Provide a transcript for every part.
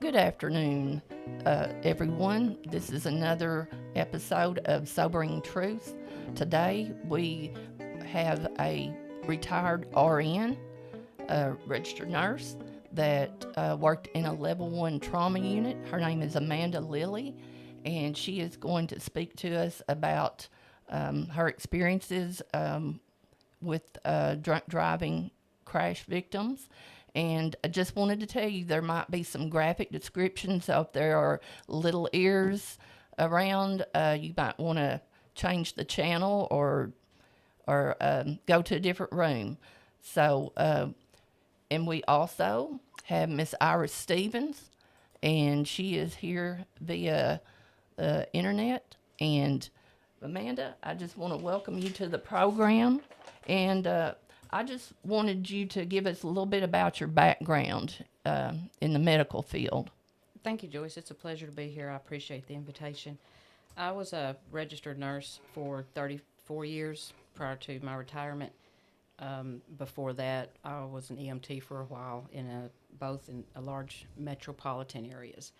Good afternoon, everyone. This is another episode of Sobering Truth. Today we have a retired RN, a registered nurse that worked in a level 1 trauma unit. Her name is Amanda Lilly, and she is going to speak to us about her experiences with drunk driving crash victims. And I just wanted to tell you there might be some graphic descriptions. So if there are little ears around, you might want to change the channel or go to a different room. So, and we also have Miss Iris Stevens, and she is here via the internet. And Amanda, I just want to welcome you to the program. And I just wanted you to give us a little bit about your background in the medical field. Thank you, Joyce. It's a pleasure to be here. I appreciate the invitation. I was a registered nurse for 34 years prior to my retirement. Before that, I was an EMT for a while both in a large metropolitan areas.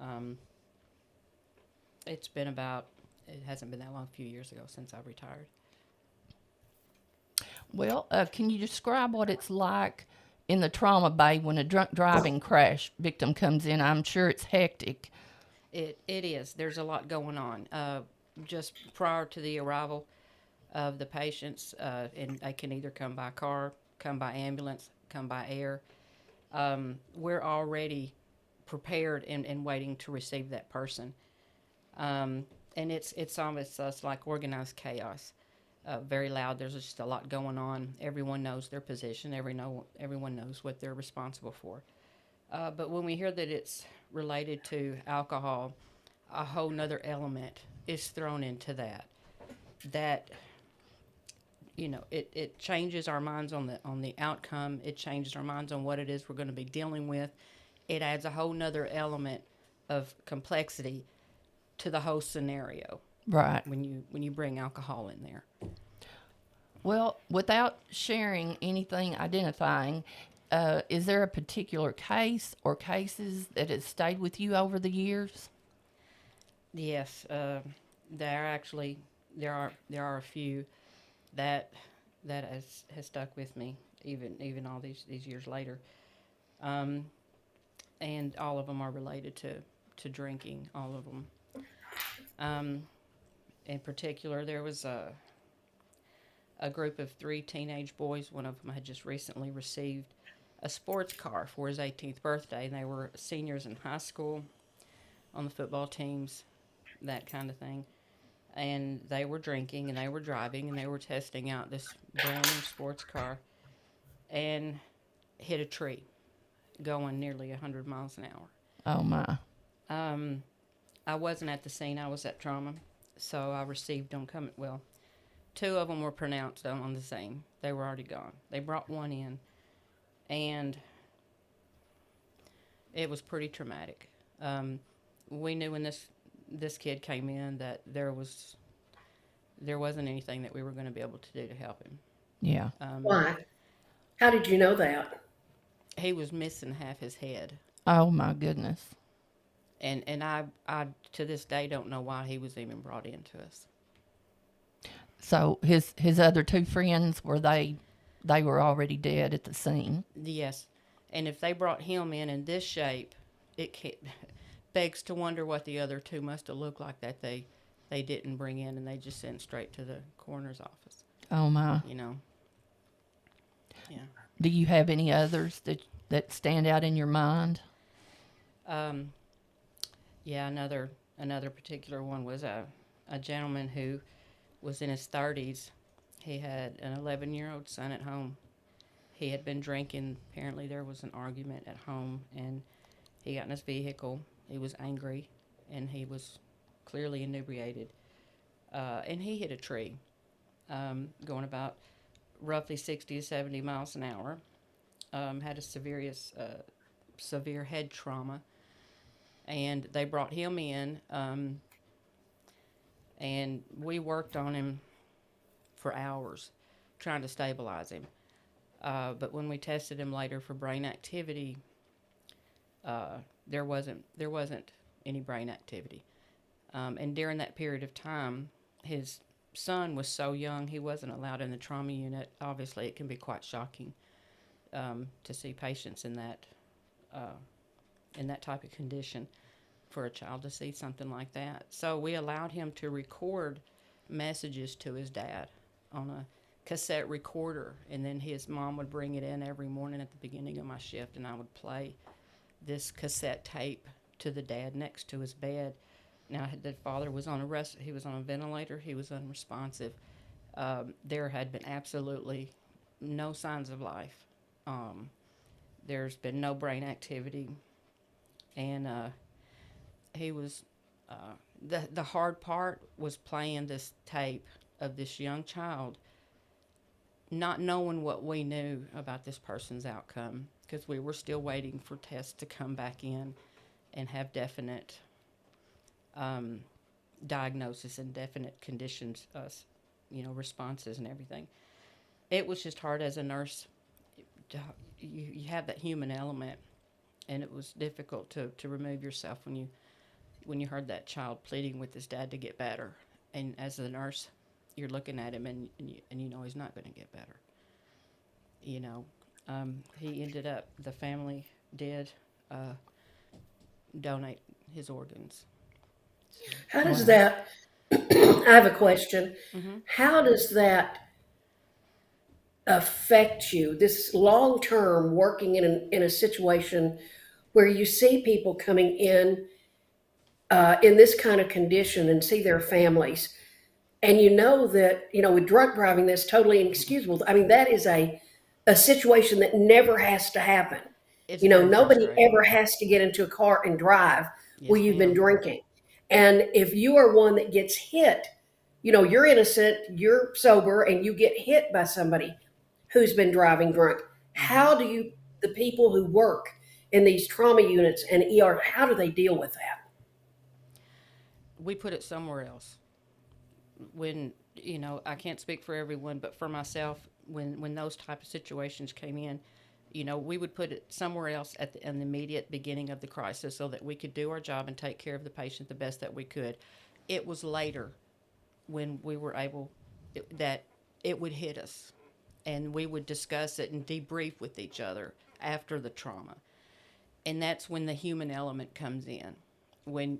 Um, it hasn't been that long, a few years ago since I retired. Well, can you describe what it's like in the trauma bay when a drunk driving crash victim comes in? I'm sure it's hectic. It is. There's a lot going on. Just prior to the arrival of the patients, and they can either come by car, come by ambulance, come by air. We're already prepared and waiting to receive that person. And it's almost like organized chaos. Very loud. There's just a lot going on. Everyone knows their position. Everyone knows what they're responsible for. But when we hear that it's related to alcohol, a whole nother element is thrown into that. That it changes our minds on the outcome. It changes our minds on what it is we're going to be dealing with. It adds a whole nother element of complexity to the whole scenario Right. when you bring alcohol in there. Well, without sharing anything identifying, is there a particular case or cases that has stayed with you over the years? Yes, there are a few that has stuck with me even all these years later, um, and all of them are related to drinking. All of them. Um, in particular, there was a group of three teenage boys. One of them had just recently received a sports car for his 18th birthday, and they were seniors in high school on the football teams, that kind of thing. And they were drinking and they were driving and they were testing out this brand new sports car and hit a tree going nearly 100 miles an hour. Oh, my. Um, I wasn't at the scene, I was at trauma, so I received them coming. Well, two of them were pronounced on the scene. They were already gone. They brought one in, and it was pretty traumatic. We knew when this kid came in that there wasn't anything that we were going to be able to do to help him. Yeah. Why? How did you know that? He was missing half his head, Oh, my goodness. and I to this day don't know why he was even brought into us. So his other two friends, they were already dead at the scene. Yes, and if they brought him in this shape, begs to wonder what the other two must have looked like that they didn't bring in and they just sent straight to the coroner's office. Oh, my. You know, yeah. Do you have any others that stand out in your mind? Um, yeah, another particular one was a gentleman who was in his 30s. He had an 11-year-old son at home. He had been drinking. Apparently, there was an argument at home, and he got in his vehicle. He was angry, and he was clearly inebriated. And he hit a tree, going about roughly 60 to 70 miles an hour. Had a severe head trauma, and they brought him in, and we worked on him for hours trying to stabilize him. But when we tested him later for brain activity, There wasn't any brain activity. And during that period of time, his son was so young he wasn't allowed in the trauma unit. Obviously, it can be quite shocking to see patients in that type of condition, for a child to see something like that. So we allowed him to record messages to his dad on a cassette recorder, and then his mom would bring it in every morning at the beginning of my shift, and I would play this cassette tape to the dad next to his bed. Now the father was on he was on a ventilator, he was unresponsive. There had been absolutely no signs of life. There's been no brain activity, and he was the hard part was playing this tape of this young child, not knowing what we knew about this person's outcome, because we were still waiting for tests to come back in and have definite diagnosis and definite conditions, responses and everything. It was just hard as a nurse. You have that human element, and it was difficult to remove yourself when you heard that child pleading with his dad to get better. And as a nurse, you're looking at him and you know he's not going to get better. He ended up, the family did donate his organs. How does Wow. that, I have a question. Mm-hmm. How does that affect you, this long term working in a situation where you see people coming in this kind of condition and see their families? And you know that, with drunk driving, that's totally inexcusable. I mean, that is a situation that never has to happen. It's very Nobody frustrating. ever has to get into a car and drive where Yes, you've been ma'am. drinking. And if you are one that gets hit, you're innocent, you're sober, and you get hit by somebody who's been driving drunk. Mm-hmm. How do the people who work in these trauma units and ER, how do they deal with that? We put it somewhere else. When I can't speak for everyone, but for myself, when those type of situations came in, we would put it somewhere else in the immediate beginning of the crisis, so that we could do our job and take care of the patient the best that we could. It was later, when we were able, that it would hit us, and we would discuss it and debrief with each other after the trauma. And that's when the human element comes in. When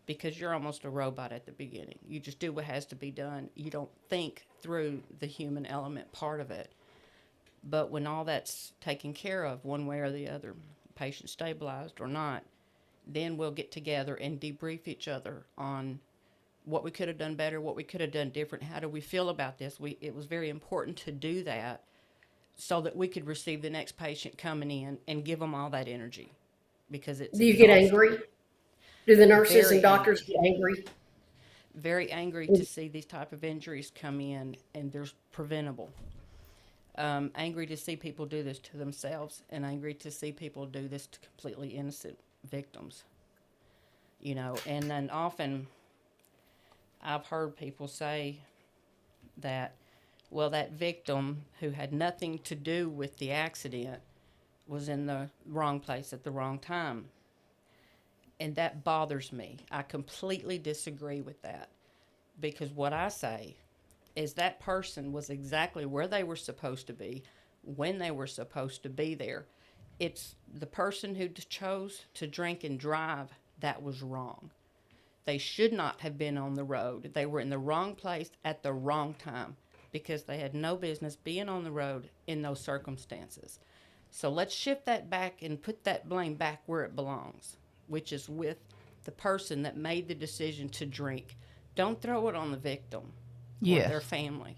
because you're almost a robot at the beginning, you just do what has to be done. You don't think through the human element part of it. But when all that's taken care of, one way or the other, patient stabilized or not, then we'll get together and debrief each other on what we could have done better, what we could have done different. How do we feel about this? It was very important to do that, so that we could receive the next patient coming in and give them all that energy, because it's Do you get exhausting. angry? Do the nurses and Very doctors angry. get angry? Very angry to see these type of injuries come in, and they're preventable. Angry to see people do this to themselves, and angry to see people do this to completely innocent victims. And then often I've heard people say that, well, that victim who had nothing to do with the accident was in the wrong place at the wrong time. And that bothers me. I completely disagree with that, because what I say is that person was exactly where they were supposed to be, when they were supposed to be there. It's the person who chose to drink and drive that was wrong. They should not have been on the road. They were in the wrong place at the wrong time, because they had no business being on the road in those circumstances. So let's shift that back and put that blame back where it belongs, which is with the person that made the decision to drink. Don't throw it on the victim or Yes. their family.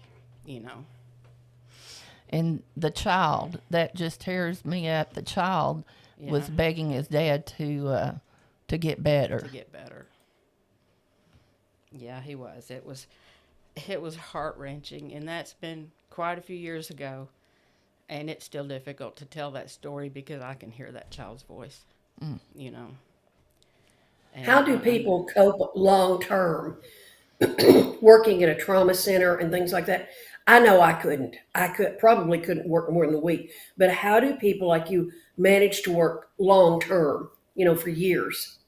And the child, that just tears me up. The child Yeah, was begging his dad to get better. to get better. Yeah, he was. It was heart wrenching, and that's been quite a few years ago, and it's still difficult to tell that story because I can hear that child's voice. Mm. You know, and How do people cope long term working in a trauma center and things like that? I know I couldn't. Probably couldn't work more than a week. But how do people like you manage to work long term, for years?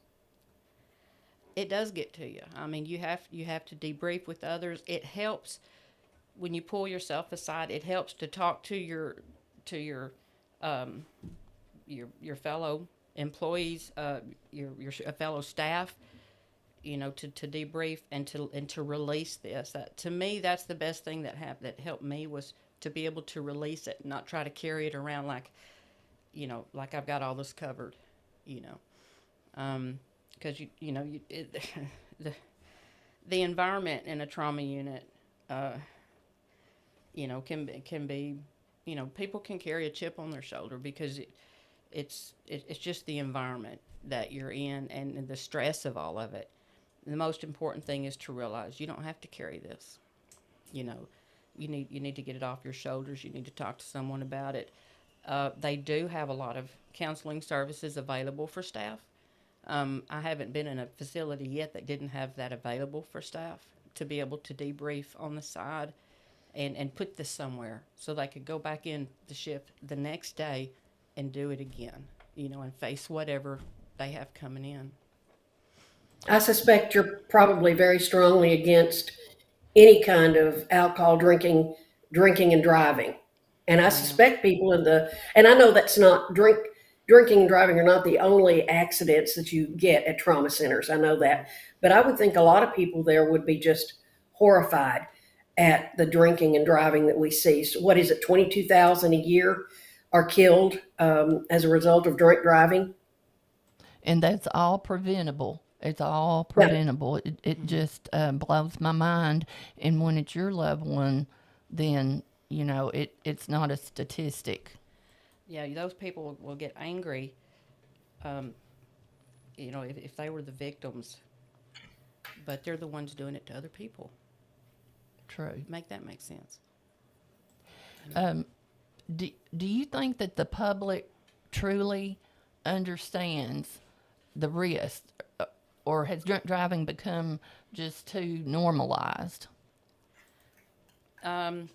It does get to you. I mean, you have to debrief with others. It helps when you pull yourself aside. It helps to talk to your um, your fellow employees, your fellow staff, to debrief and to release this. To me, that's the best thing that helped me was to be able to release it, not try to carry it around like I've got all this covered, you know, because the the environment in a trauma unit, uh, can be, people can carry a chip on their shoulder because it's just the environment that you're in and the stress of all of it. The most important thing is to realize you don't have to carry this. You know, you need to get it off your shoulders. You need to talk to someone about it. They do have a lot of counseling services available for staff. I haven't been in a facility yet that didn't have that available for staff to be able to debrief on the side and put this somewhere so they could go back in the shift the next day and do it again, and face whatever they have coming in. I suspect you're probably very strongly against any kind of alcohol drinking and driving. And I I am. suspect people and I know that's not drinking and driving are not the only accidents that you get at trauma centers. I know that. But I would think a lot of people there would be just horrified at the drinking and driving that we see. So what is it, 22,000 a year are killed as a result of drink driving? And that's all preventable. It's all Yeah. preventable. It Hmm. just blows my mind. And when it's your loved one, then it's not a statistic. Yeah, those people will get angry, um, if they were the victims, but they're the ones doing it to other people. True. Make that make sense. Um, do you think that the public truly understands the risk, or has drunk driving become just too normalized? Um,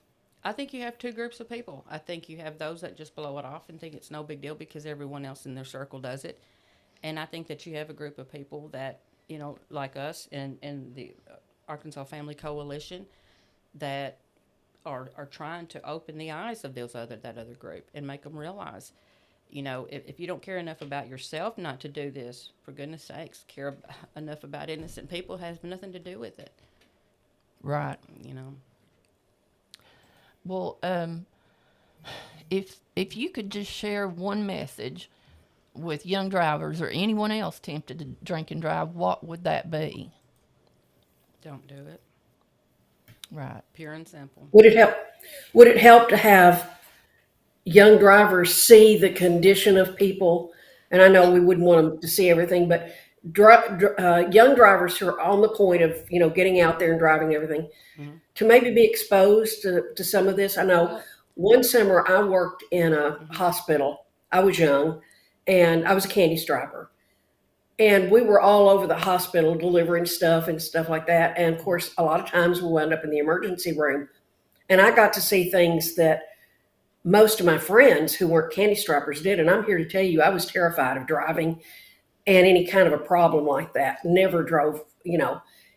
I think you have two groups of people. I think you have those that just blow it off and think it's no big deal because everyone else in their circle does it. And I think that you have a group of people that, like us and the Arkansas Family Coalition that are trying to open the eyes of that other group and make them realize, if you don't care enough about yourself not to do this, for goodness sakes, enough about innocent people has nothing to do with it, Right. you know. Well, if you could just share one message with young drivers or anyone else tempted to drink and drive, what would that be? Don't do it. Right. Pure and simple. Would it help? Would it help to have young drivers see the condition of people? And I know we wouldn't want them to see everything, but young drivers who are on the point of getting out there and driving everything Hmm. to maybe be exposed to some of this. I know Well, one summer I worked in a hmm hospital. I was young, and I was a candy striper, and we were all over the hospital delivering stuff and stuff like that. And of course, a lot of times we wound up in the emergency room, and I got to see things that most of my friends who weren't candy strippers did. And I'm here to tell you, I was terrified of driving and any kind of a problem like that. Never drove,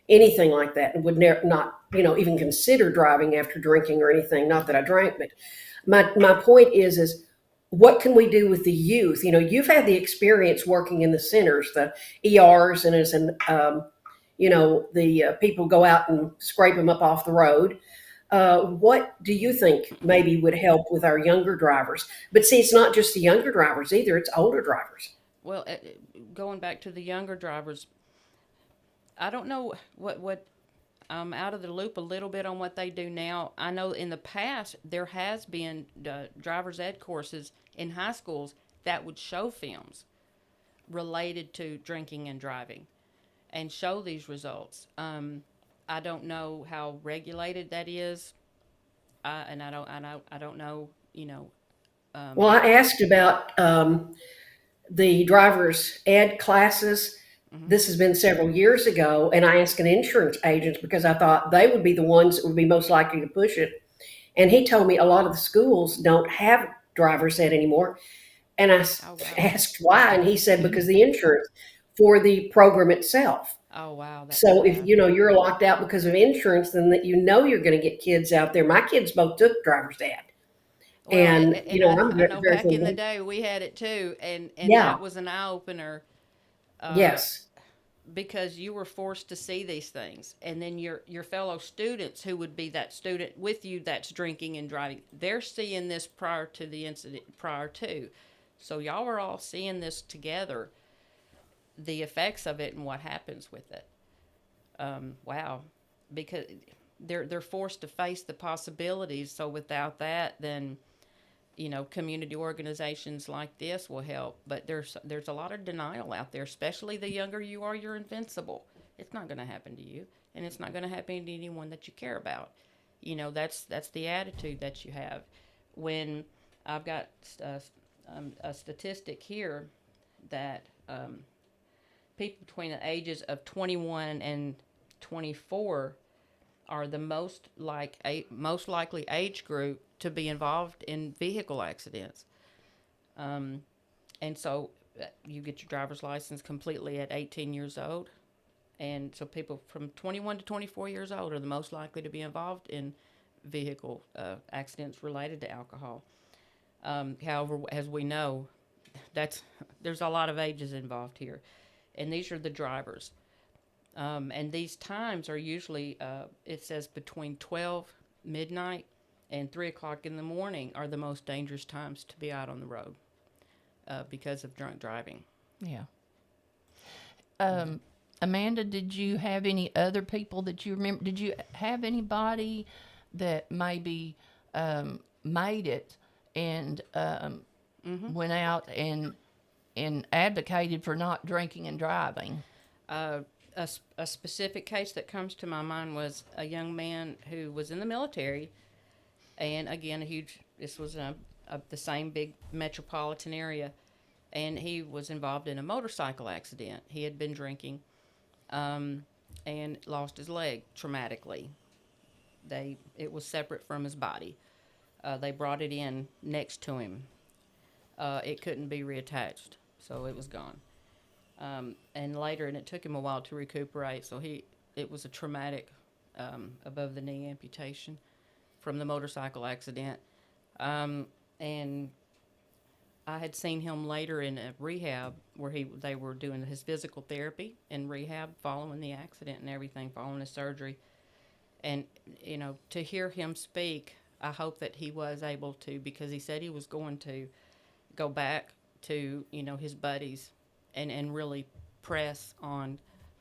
anything like that, and would not, even consider driving after drinking or anything. Not that I drank, but my point is what can we do with the youth? You've had the experience working in the centers, the ERs, and as an the people go out and scrape them up off the road. What do you think maybe would help with our younger drivers? But see, it's not just the younger drivers either; it's older drivers. well, going back to the younger drivers, I don't know what I'm out of the loop a little bit on what they do now. I know in the past there has been driver's ed courses in high schools that would show films related to drinking and driving and show these results. I don't know how regulated that is, and I don't know. Well, Um, I asked about the driver's ed classes. mhm. This has been several years ago, and I asked an insurance agent because I thought they would be the ones that would be most likely to push it. And he told me a lot of the schools don't have driver's ed anymore. And Oh wow. asked why, and he said because the insurance for the program itself. Oh wow, that's So if sad. you know you're locked out because of insurance, then that you know you're going to get kids out there. My kids both took driver's ed, Well, and you and know I'm I know very back in the familiar. day we had it too, and Yeah. that was an eye opener, uh, Yes. because you were forced to see these things, and then your fellow students who would be that student with you that's drinking and driving, they're seeing this prior to the incident, prior to, so y'all are all seeing this together, the effects of it and what happens with it. Wow, because they're forced to face the possibilities. So without that, then community organizations like this will help. But there's a lot of denial out there, especially the younger you are, you're invincible. It's not going to happen to you, and it's not going to happen to anyone that you care about. That's the attitude that you have. When I've got a statistic here that people between the ages of 21 and 24 are the most likely age group to be involved in vehicle accidents. Um, and so you get your driver's license completely at 18 years old. And so people from 21 to 24 years old are the most likely to be involved in vehicle accidents related to alcohol. However, as we know, that's there's a lot of ages involved here, and these are the drivers. And these times are usually, it says between 12 midnight and 3 o'clock in the morning are the most dangerous times to be out on the road because of drunk driving. Yeah. Amanda, did you have any other people that you remember? Did you have anybody that maybe made it and went out and advocated for not drinking and driving? A specific case that comes to my mind was a young man who was in the military, and again, this was the same big metropolitan area, and he was involved in a motorcycle accident. He had been drinking and lost his leg traumatically. It was separate from his body. They brought it in next to him. It couldn't be reattached, so it was gone. And later, and it took him a while to recuperate. So it was a traumatic above the knee amputation from the motorcycle accident. And I had seen him later in a rehab where they were doing his physical therapy in rehab following the accident and everything, following his surgery. And to hear him speak, I hope that he was able to, because he said he was going to go back to his buddies and really press on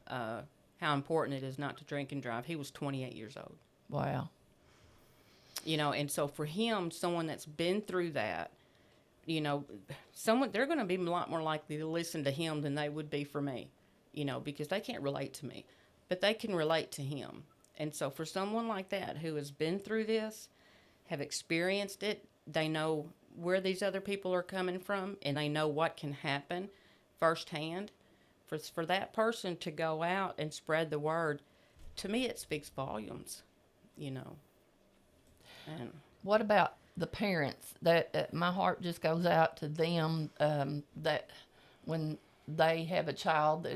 how important it is not to drink and drive. He was 28 years old. Wow. And so for him, someone that's been through that, they're going to be a lot more likely to listen to him than they would be for me, because they can't relate to me, but they can relate to him. And so for someone like that who has been through this, have experienced it, they know where these other people are coming from, and they know what can happen firsthand. For that person to go out and spread the word, to me, it speaks volumes, And What about the parents? That my heart just goes out to them. That when they have a child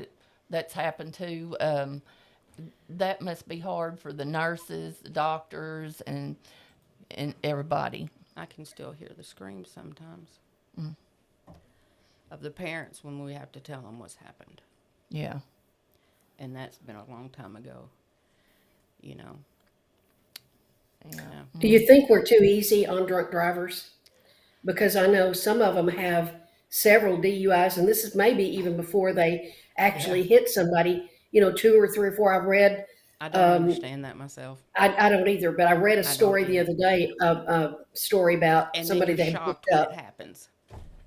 that's happened to, that must be hard for the nurses, the doctors, and everybody. I can still hear the screams sometimes of the parents when we have to tell them what's happened. Yeah. And that's been a long time ago, Yeah. Do you think we're too easy on drunk drivers? Because I know some of them have several DUIs, and this is maybe even before they actually hit somebody. 2 or 3 or 4 I've read. I don't understand that myself. I don't either, but I read a I don't story the either. other day, a story about And then somebody you're that had shocked picked when it up. happens.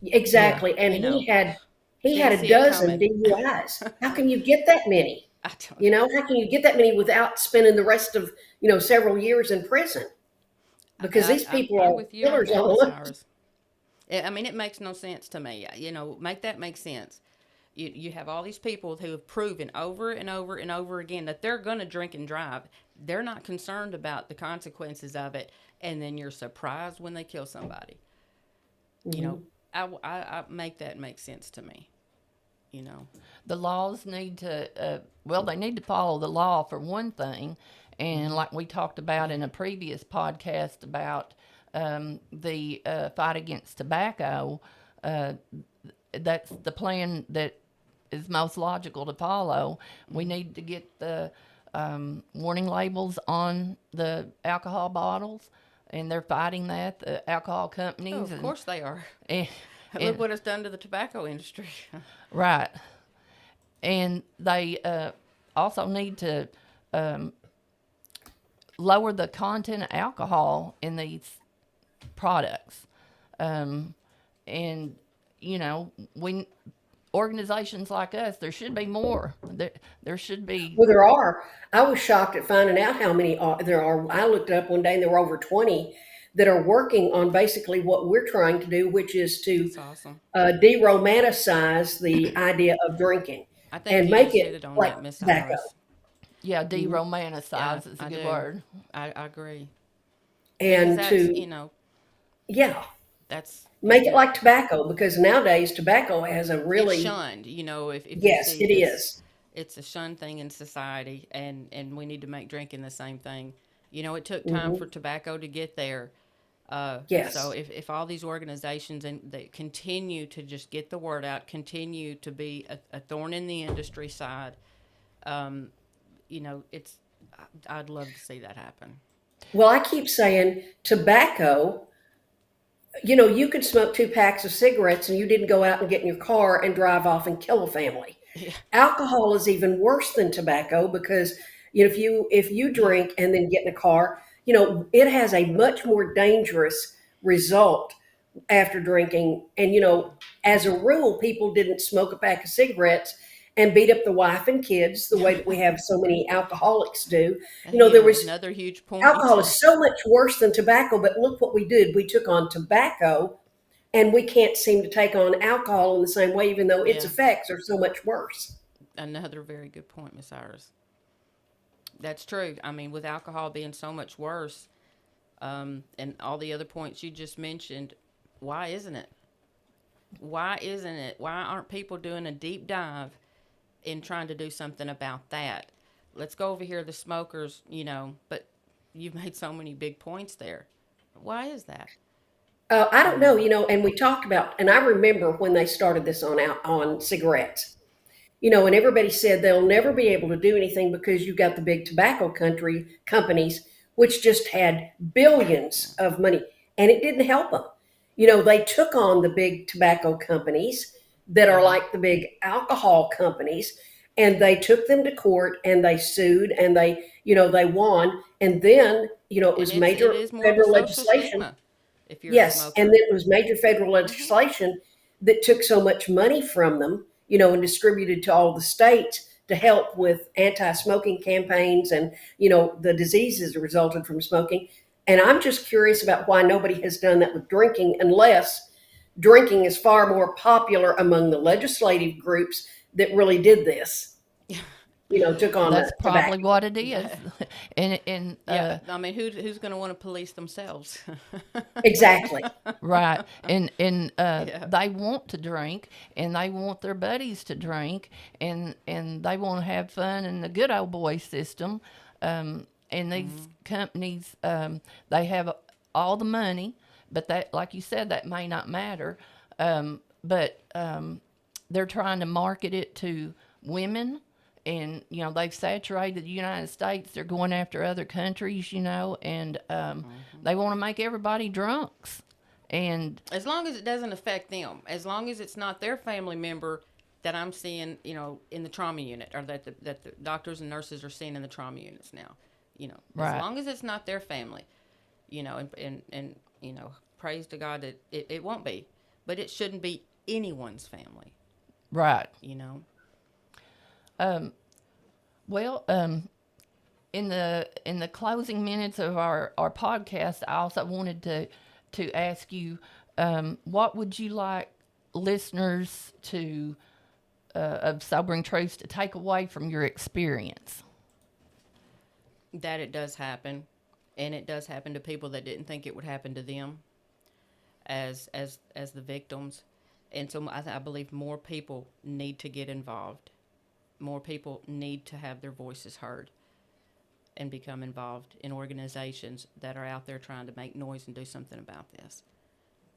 Yeah. Exactly, and You know, he had didn't a see it dozen coming. DUIs. How can you get that many? I don't. How can you get that many without spending the rest of several years in prison? Because these people I'm are with you on killers that, on Miss one. Iris. It makes no sense to me. Make that make sense. You have all these people who have proven over and over and over again that they're going to drink and drive. They're not concerned about the consequences of it, and then you're surprised when they kill somebody. You know, I make that make sense to me. You know, The laws need to, well, they need to follow the law for one thing. And like we talked about in a previous podcast about the fight against tobacco, that's the plan that is most logical to follow. We need to get the warning labels on the alcohol bottles, and they're fighting that. The alcohol companies, oh, of course they are. and, Look and what it's done to the tobacco industry. right, and they also need to lower the content of alcohol in these products, and you know, we organizations like us, there should be more. There should be. Well, there are. I was shocked at finding out how many there are. I looked it up one day and there were over 20 that are working on basically what we're trying to do, which is to That's awesome. de-romanticize the idea of drinking I think and you make just it hit it on like that, Miss tobacco. Iris. Yeah, de-romanticize is a I good do. word. I agree. Because And that's, to, yeah, that's make it you're, like tobacco because nowadays tobacco has a it's really, shunned. If you yes, see it is. it's a shunned thing in society, and we need to make drinking the same thing. It took time Hmm. for tobacco to get there. So Yes. if all these organizations and they continue to just get the word out, continue to be a thorn in the industry side, um, it's I'd love to see that happen. Well, I keep saying tobacco, you could smoke 2 packs of cigarettes and you didn't go out and get in your car and drive off and kill a family. Yeah. Alcohol is even worse than tobacco because if you drink and then get in a car, it has a much more dangerous result after drinking. And as a rule, people didn't smoke a pack of cigarettes and beat up the wife and kids the way that we have so many alcoholics do. There was Another huge point. alcohol is so much worse than tobacco, but look what we did. We took on tobacco and we can't seem to take on alcohol in the same way, even though its Yeah, effects are so much worse. another very good point, Miss Iris. That's true. I mean, with alcohol being so much worse, and all the other points you just mentioned, why isn't it? Why isn't it? Why aren't people doing a deep dive in trying to do something about that? Let's go over here, the smokers, but you've made so many big points there. Why is that? I don't know, and we talked about, and I remember when they started this on cigarettes, and everybody said they'll never be able to do anything because you got the big tobacco country companies, which just had billions of money, and it didn't help them. They took on the big tobacco companies that are Mm-hmm. like the big alcohol companies, and they took them to court and they sued and they won, and then it And was it major is more of a federal social legislation. stigma if you're a Yes, and smoker. then it was major federal Hmm. legislation that took so much money from them, and distributed to all the states to help with anti-smoking campaigns and, the diseases that resulted from smoking. And I'm just curious about why nobody has done that with drinking, unless drinking is far more popular among the legislative groups that really did this, took on That's the probably tobacco. what it is. and Yeah, I mean, who's going to want to police themselves? Exactly. right, and Yeah. they want to drink, and they want their buddies to drink, and they want to have fun in the good old boy system. And these companies, they have all the money, but that, like you said, that may not matter. But they're trying to market it to women, and they've saturated the United States. They're going after other countries, and they want to make everybody drunks. And As long as it doesn't affect them, as long as it's not their family member that I'm seeing, in the trauma unit, or that the doctors and nurses are seeing in the trauma units now, as right, long as it's not their family, and praise to God that it won't be, but it shouldn't be anyone's family, right. you know. Um, well, in the closing minutes of our podcast, I also wanted to ask you, what would you like listeners to of Sobering Truths to take away from your experience? That it does happen, and it does happen to people that didn't think it would happen to them as the victims. And so I believe more people need to get involved. More people need to have their voices heard and become involved in organizations that are out there trying to make noise and do something about this,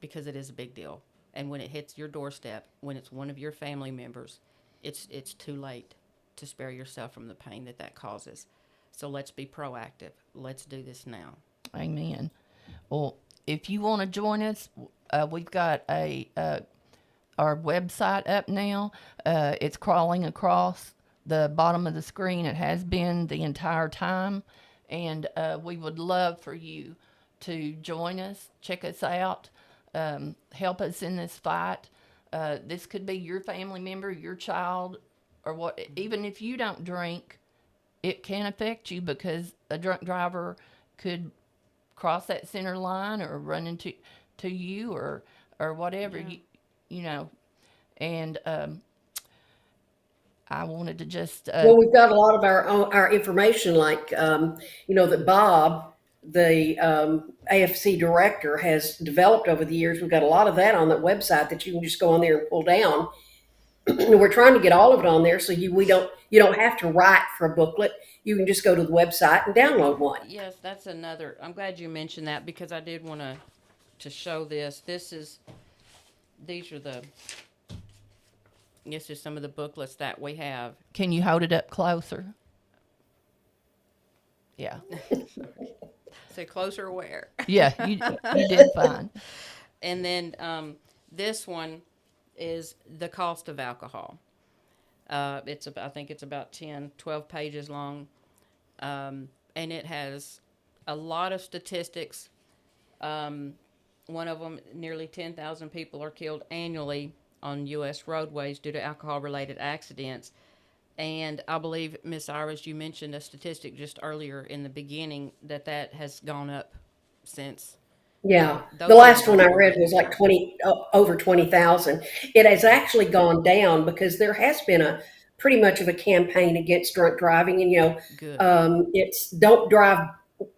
because it is a big deal. And when it hits your doorstep, when it's one of your family members, it's too late to spare yourself from the pain that causes. So let's be proactive. Let's do this now. Amen. Well, if you want to join us, we've got our website up now. It's crawling across the bottom of the screen. It has been the entire time. And we would love for you to join us, check us out, help us in this fight. This could be your family member, your child, or what. Even if you don't drink, it can affect you, because a drunk driver could cross that center line or run into you or whatever. Yeah. You know. And I wanted to just Well, we've got a lot of our information, like that Bob, the AFC director, has developed over the years. We've got a lot of that on that website that you can just go on there and pull down. And we're trying to get all of it on there, so you don't have to write for a booklet. You can just go to the website and download one. Yes, that's another. I'm glad you mentioned that, because I did want to show this. These are some of the booklets that we have. can you hold it up closer? Yeah. So closer where? Yeah, you did fine. And then this one is the cost of alcohol. I think it's about 12 pages long. And it has a lot of statistics. One of them, nearly 10,000 people are killed annually on U.S. roadways due to alcohol-related accidents. And I believe, Miss Iris, you mentioned a statistic just earlier in the beginning that has gone up since. Yeah, Those the last one I numbers are read was like over 20,000. It has actually gone down because there has been pretty much of a campaign against drunk driving, and good. it's don't drive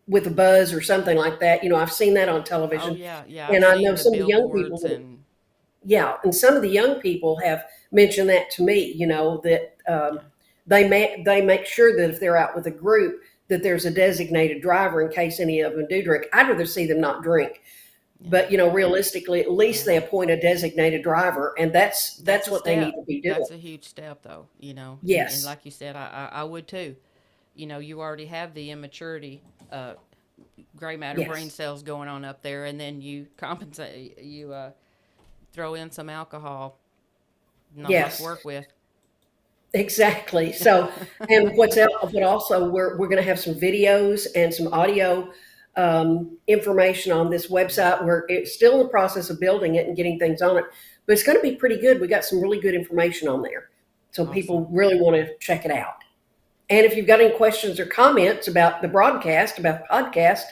with a buzz or something like that. I've seen that on Oh television, yeah. and I've I seen know the some of the young people. billboards and Yeah, and some of the young people have mentioned that to me. That they make sure that if they're out with a group, that there's a designated driver in case any of them do drink. I'd rather see them not drink, but realistically, at least they appoint a designated driver, and that's that's a what they step. need to be doing. That's a huge step, though. And Yes, like you said, I would too. You already have the immaturity, gray matter brain yes, cells going on up there, and then you compensate. You throw in some alcohol. Not much yes. work with. Exactly. So, and but also we're going to have some videos and some audio information on this website. We're still in the process of building it and getting things on it, but it's going to be pretty good. We got some really good information on there, so Awesome. people really want to check it out. And if you've got any questions or comments about the broadcast, about the podcast,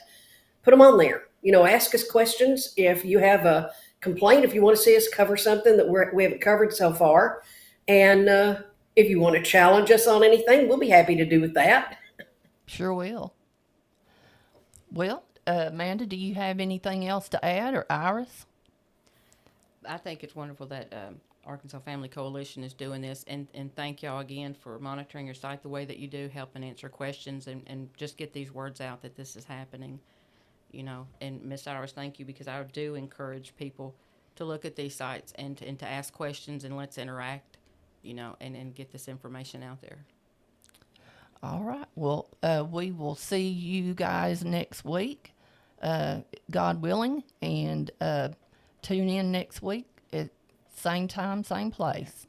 put them on there. Ask us questions. If you have a complaint, if you want to see us cover something that we haven't covered so far, and if you want to challenge us on anything, we'll be happy to do with that. Sure will. Well, Amanda, do you have anything else to add, or Iris? I think it's wonderful that Arkansas Family Coalition is doing this, and thank y'all again for monitoring your site the way that you do, helping answer questions, and just get these words out that this is happening. And Miss Iris, thank you, because I do encourage people to look at these sites and to ask questions, and let's interact, and get this information out there. All right. Well, we will see you guys next week, God willing, and tune in next week at same time, same place.